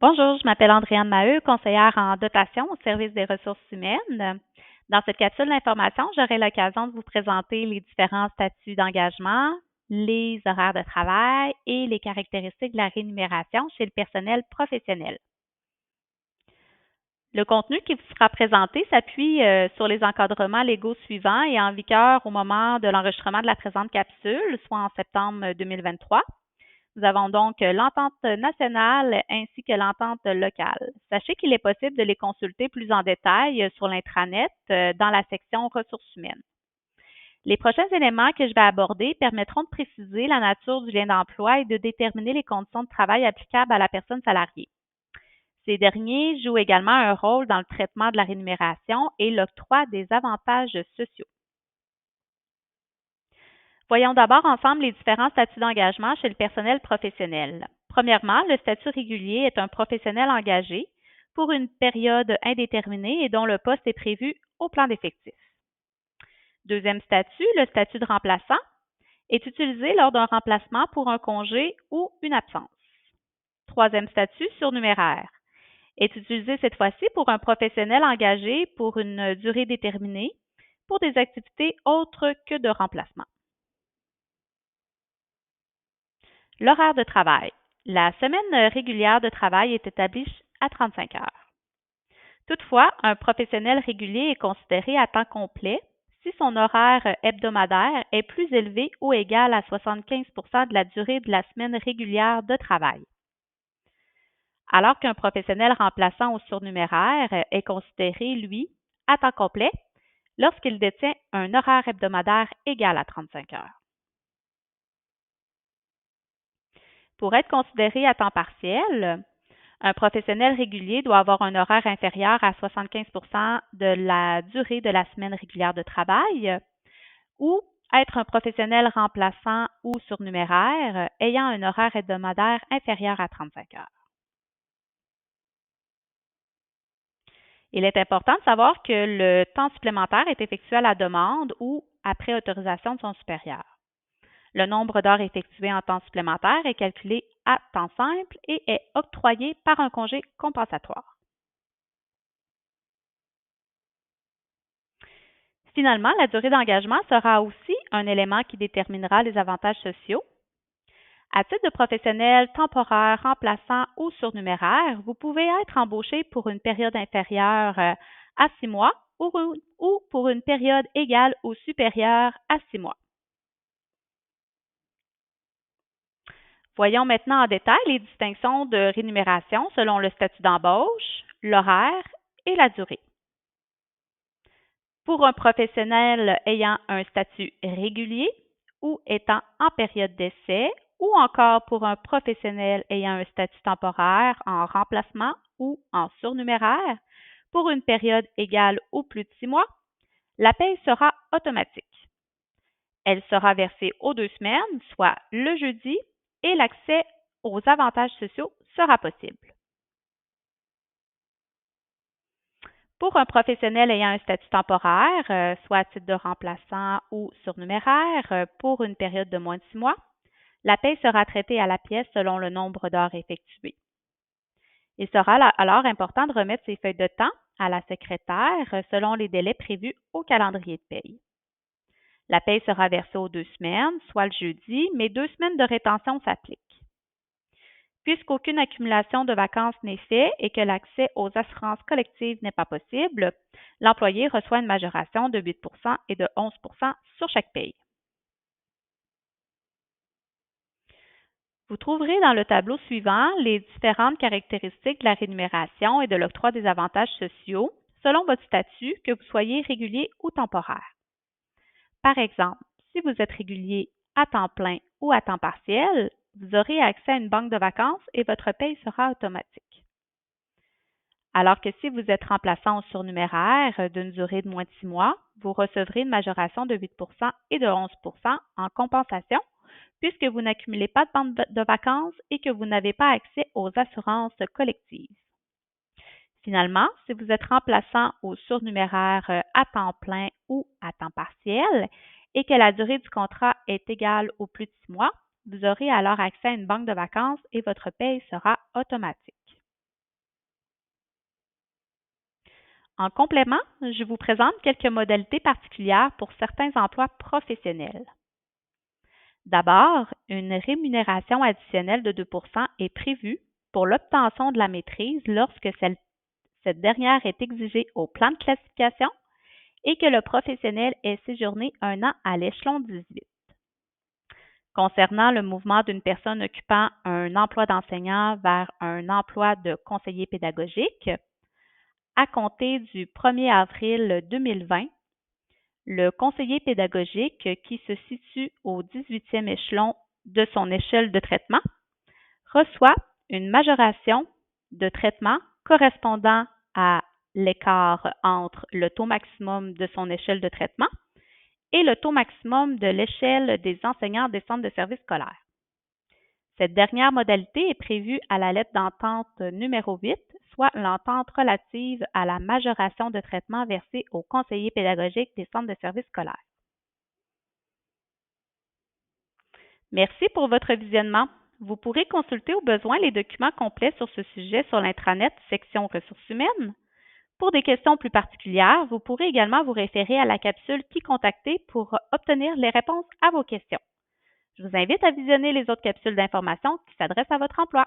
Bonjour, je m'appelle Andréane Maheu, conseillère en dotation au service des ressources humaines. Dans cette capsule d'information, j'aurai l'occasion de vous présenter les différents statuts d'engagement, les horaires de travail et les caractéristiques de la rémunération chez le personnel professionnel. Le contenu qui vous sera présenté s'appuie sur les encadrements légaux suivants et en vigueur au moment de l'enregistrement de la présente capsule, soit en septembre 2023. Nous avons donc l'entente nationale ainsi que l'entente locale. Sachez qu'il est possible de les consulter plus en détail sur l'intranet dans la section ressources humaines. Les prochains éléments que je vais aborder permettront de préciser la nature du lien d'emploi et de déterminer les conditions de travail applicables à la personne salariée. Ces derniers jouent également un rôle dans le traitement de la rémunération et l'octroi des avantages sociaux. Voyons d'abord ensemble les différents statuts d'engagement chez le personnel professionnel. Premièrement, le statut régulier est un professionnel engagé pour une période indéterminée et dont le poste est prévu au plan d'effectifs. Deuxième statut, le statut de remplaçant, est utilisé lors d'un remplacement pour un congé ou une absence. Troisième statut, surnuméraire, est utilisé cette fois-ci pour un professionnel engagé pour une durée déterminée pour des activités autres que de remplacement. L'horaire de travail. La semaine régulière de travail est établie à 35 heures. Toutefois, un professionnel régulier est considéré à temps complet si son horaire hebdomadaire est plus élevé ou égal à 75 de la durée de la semaine régulière de travail. Alors qu'un professionnel remplaçant ou surnuméraire est considéré, lui, à temps complet lorsqu'il détient un horaire hebdomadaire égal à 35 heures. Pour être considéré à temps partiel, un professionnel régulier doit avoir un horaire inférieur à 75 de la durée de la semaine régulière de travail ou être un professionnel remplaçant ou surnuméraire ayant un horaire hebdomadaire inférieur à 35 heures. Il est important de savoir que le temps supplémentaire est effectué à la demande ou après autorisation de son supérieur. Le nombre d'heures effectuées en temps supplémentaire est calculé à temps simple et est octroyé par un congé compensatoire. Finalement, la durée d'engagement sera aussi un élément qui déterminera les avantages sociaux. À titre de professionnel temporaire, remplaçant ou surnuméraire, vous pouvez être embauché pour une période inférieure à 6 mois ou pour une période égale ou supérieure à 6 mois. Voyons maintenant en détail les distinctions de rémunération selon le statut d'embauche, l'horaire et la durée. Pour un professionnel ayant un statut régulier ou étant en période d'essai, ou encore pour un professionnel ayant un statut temporaire en remplacement ou en surnuméraire, pour une période égale ou plus de 6 mois, la paie sera automatique. Elle sera versée aux 2 semaines, soit le jeudi, et l'accès aux avantages sociaux sera possible. Pour un professionnel ayant un statut temporaire, soit à titre de remplaçant ou surnuméraire, pour une période de moins de 6 mois, la paie sera traitée à la pièce selon le nombre d'heures effectuées. Il sera alors important de remettre ces feuilles de temps à la secrétaire selon les délais prévus au calendrier de paie. La paie sera versée aux 2 semaines, soit le jeudi, mais 2 semaines de rétention s'appliquent. Puisqu'aucune accumulation de vacances n'est faite et que l'accès aux assurances collectives n'est pas possible, l'employé reçoit une majoration de 8 et de 11 sur chaque paye. Vous trouverez dans le tableau suivant les différentes caractéristiques de la rémunération et de l'octroi des avantages sociaux selon votre statut, que vous soyez régulier ou temporaire. Par exemple, si vous êtes régulier à temps plein ou à temps partiel, vous aurez accès à une banque de vacances et votre paye sera automatique. Alors que si vous êtes remplaçant ou surnuméraire d'une durée de moins de 6 mois, vous recevrez une majoration de 8 et de 11 en compensation puisque vous n'accumulez pas de banque de vacances et que vous n'avez pas accès aux assurances collectives. Finalement, si vous êtes remplaçant ou surnuméraire à temps plein ou à temps partiel et que la durée du contrat est égale ou plus de 6 mois, vous aurez alors accès à une banque de vacances et votre paye sera automatique. En complément, je vous présente quelques modalités particulières pour certains emplois professionnels. D'abord, une rémunération additionnelle de 2 est prévue pour l'obtention de la maîtrise lorsque cette dernière est exigée au plan de classification et que le professionnel ait séjourné 1 an à l'échelon 18. Concernant le mouvement d'une personne occupant un emploi d'enseignant vers un emploi de conseiller pédagogique, à compter du 1er avril 2020, le conseiller pédagogique qui se situe au 18e échelon de son échelle de traitement reçoit une majoration de traitement correspondant à l'écart entre le taux maximum de son échelle de traitement et le taux maximum de l'échelle des enseignants des centres de services scolaires. Cette dernière modalité est prévue à la lettre d'entente numéro 8, soit l'entente relative à la majoration de traitement versée aux conseillers pédagogiques des centres de services scolaires. Merci pour votre visionnement. Vous pourrez consulter au besoin les documents complets sur ce sujet sur l'intranet section ressources humaines. Pour des questions plus particulières, vous pourrez également vous référer à la capsule Qui contacter pour obtenir les réponses à vos questions. Je vous invite à visionner les autres capsules d'information qui s'adressent à votre emploi.